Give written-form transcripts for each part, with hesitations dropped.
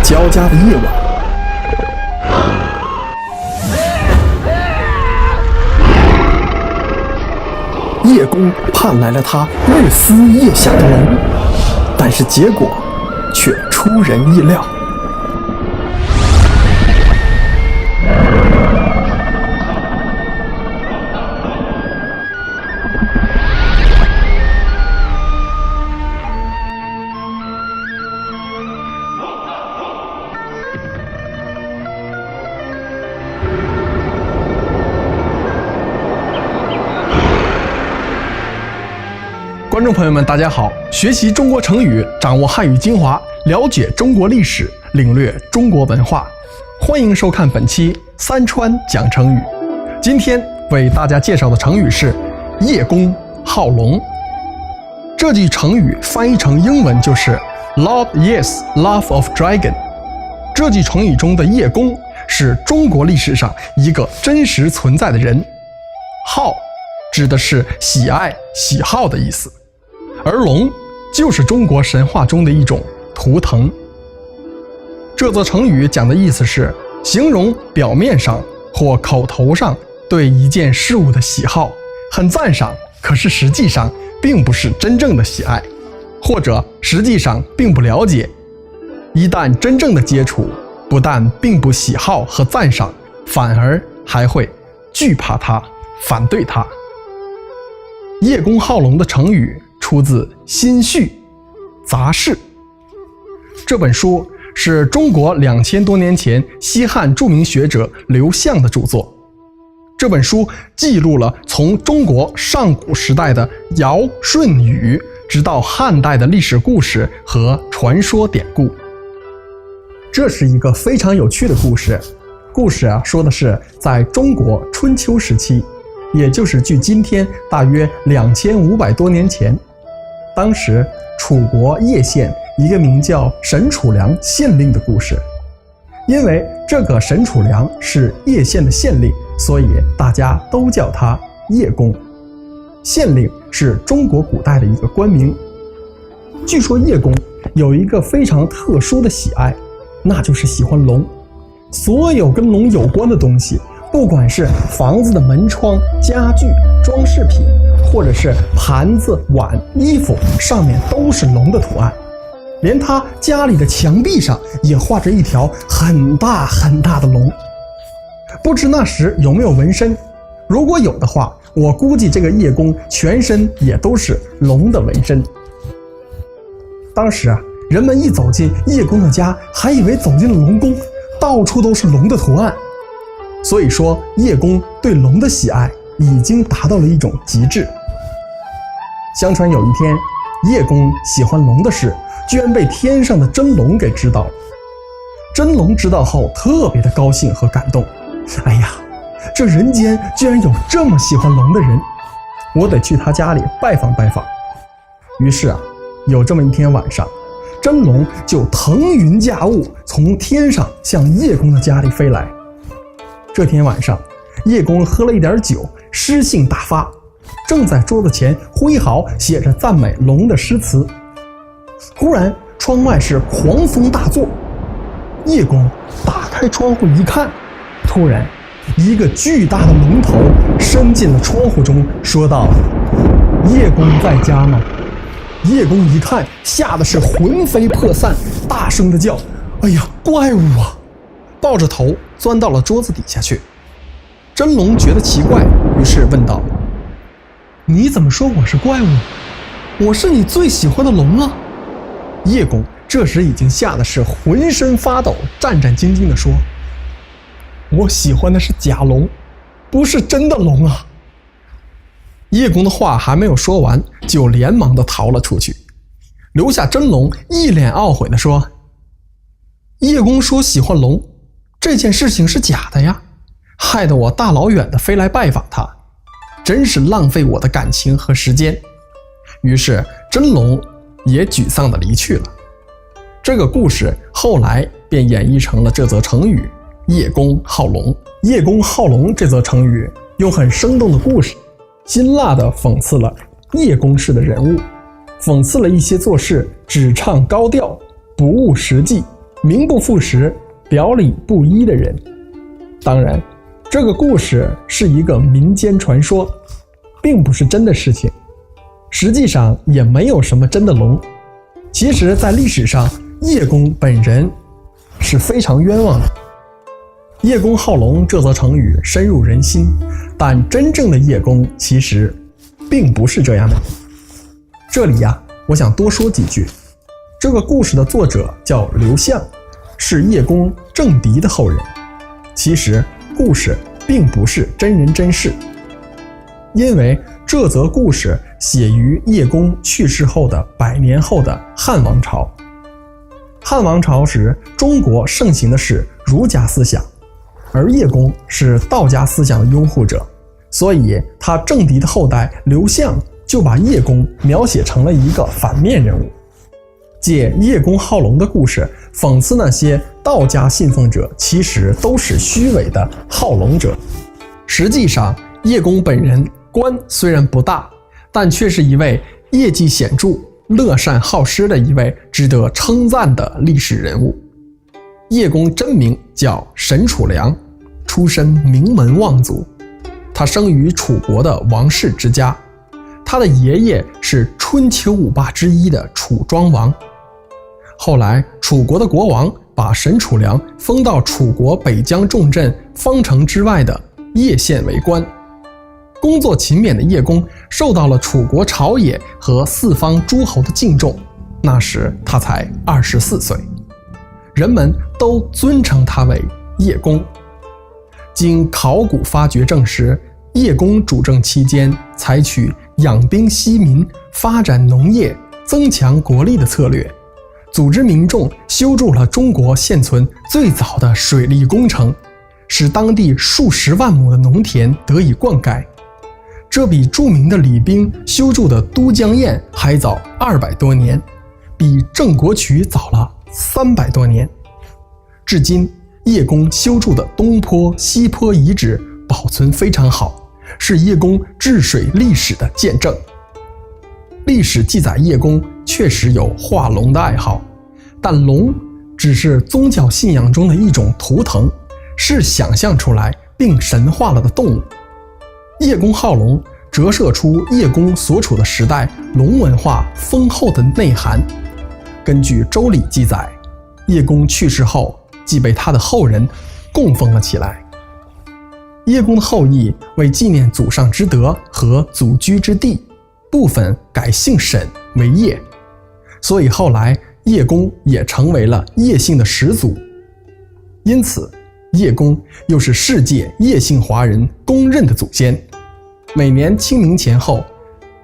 交加的夜晚，叶公盼来了他日思夜想的龙，但是结果却出人意料。观众朋友们，大家好！学习中国成语，掌握汉语精华，了解中国历史，领略中国文化。欢迎收看本期三川讲成语。今天为大家介绍的成语是叶公好龙。这句成语翻译成英文就是 Lord Ye's Love of Dragon。这句成语中的叶公是中国历史上一个真实存在的人，好指的是喜爱、喜好的意思。而龙就是中国神话中的一种图腾。这则成语讲的意思是形容表面上或口头上对一件事物的喜好，很赞赏，可是实际上并不是真正的喜爱，或者实际上并不了解。一旦真正的接触，不但并不喜好和赞赏，反而还会惧怕它，反对它。叶公好龙的成语出自《新序·杂事》。这本书是中国2000多年前西汉著名学者刘向的著作。这本书记录了从中国上古时代的尧舜禹直到汉代的历史故事和传说典故。这是一个非常有趣的故事。故事说的是在中国春秋时期，也就是距今天大约2500多年前，当时楚国叶县一个名叫沈楚良县令的故事。因为这个沈楚良是叶县的县令，所以大家都叫他叶公。县令是中国古代的一个官名。据说叶公有一个非常特殊的喜爱，那就是喜欢龙。所有跟龙有关的东西，不管是房子的门窗、家具、装饰品，或者是盘子、碗、衣服，上面都是龙的图案。连他家里的墙壁上也画着一条很大很大的龙。不知那时有没有纹身？如果有的话，我估计这个叶公全身也都是龙的纹身。当时人们一走进叶公的家，还以为走进了龙宫，到处都是龙的图案。所以说，叶公对龙的喜爱已经达到了一种极致。相传有一天，叶公喜欢龙的事居然被天上的真龙给知道了。真龙知道后特别的高兴和感动。哎呀，这人间居然有这么喜欢龙的人，我得去他家里拜访拜访。于是有这么一天晚上，真龙就腾云驾雾从天上向叶公的家里飞来。这天晚上，叶公喝了一点酒，诗兴大发，正在桌子前挥毫写着赞美龙的诗词。忽然窗外是狂风大作，叶公打开窗户一看，突然一个巨大的龙头伸进了窗户中，说道：叶公在家吗？叶公一看，吓得是魂飞魄散，大声的叫：哎呀，怪物啊！抱着头钻到了桌子底下去。真龙觉得奇怪，于是问道：你怎么说我是怪物？我是你最喜欢的龙啊！叶公这时已经吓得是浑身发抖，战战兢兢地说：我喜欢的是假龙，不是真的龙啊！叶公的话还没有说完，就连忙地逃了出去，留下真龙一脸懊悔地说：叶公说喜欢龙，这件事情是假的呀，害得我大老远的飞来拜访他，真是浪费我的感情和时间。于是真龙也沮丧地离去了。这个故事后来便演绎成了这则成语叶公好龙。叶公好龙这则成语用很生动的故事，辛辣地讽刺了叶公式的人物，讽刺了一些做事只唱高调不务实际，名不副实、表里不一的人。当然，这个故事是一个民间传说，并不是真的事情，实际上也没有什么真的龙。其实在历史上，叶公本人是非常冤枉的。叶公好龙这则成语深入人心，但真正的叶公其实并不是这样的。这里我想多说几句。这个故事的作者叫刘向，是叶公政敌的后人。其实故事并不是真人真事，因为这则故事写于叶公去世后的100年后的汉王朝。汉王朝时，中国盛行的是儒家思想，而叶公是道家思想的拥护者，所以他政敌的后代刘向就把叶公描写成了一个反面人物，借叶公好龙的故事讽刺那些道家信奉者其实都是虚伪的好龙者。实际上，叶公本人官虽然不大，但却是一位业绩显著、乐善好施的一位值得称赞的历史人物。叶公真名叫沈楚良，出身名门望族，他生于楚国的王室之家，他的爷爷是春秋五霸之一的楚庄王。后来楚国的国王把沈楚良封到楚国北疆重镇方城之外的叶县为官。工作勤勉的叶公受到了楚国朝野和四方诸侯的敬重，那时他才24岁，人们都尊称他为叶公。经考古发掘证实，叶公主政期间采取养兵息民、发展农业、增强国力的策略，组织民众修筑了中国现存最早的水利工程，使当地数十万亩的农田得以灌溉。这比著名的李冰修筑的都江堰还早200多年，比郑国渠早了300多年。至今，叶公修筑的东坡、西坡遗址保存非常好，是叶公治水历史的见证。历史记载叶公确实有画龙的爱好，但龙只是宗教信仰中的一种图腾，是想象出来并神化了的动物。叶公好龙折射出叶公所处的时代龙文化丰厚的内涵。根据《周礼》记载，叶公去世后即被他的后人供奉了起来。叶公的后裔为纪念祖上之德和祖居之地，部分改姓沈为叶，所以后来叶公也成为了叶姓的始祖。因此叶公又是世界叶姓华人公认的祖先。每年清明前后，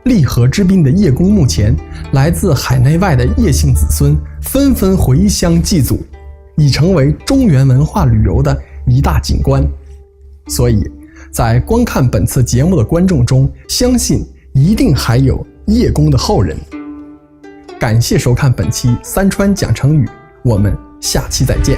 溧河之滨的叶公墓前，来自海内外的叶姓子孙纷纷回乡祭祖，已成为中原文化旅游的一大景观。所以在观看本次节目的观众中，相信一定还有叶公的后人。感谢收看本期三川讲成语，我们下期再见。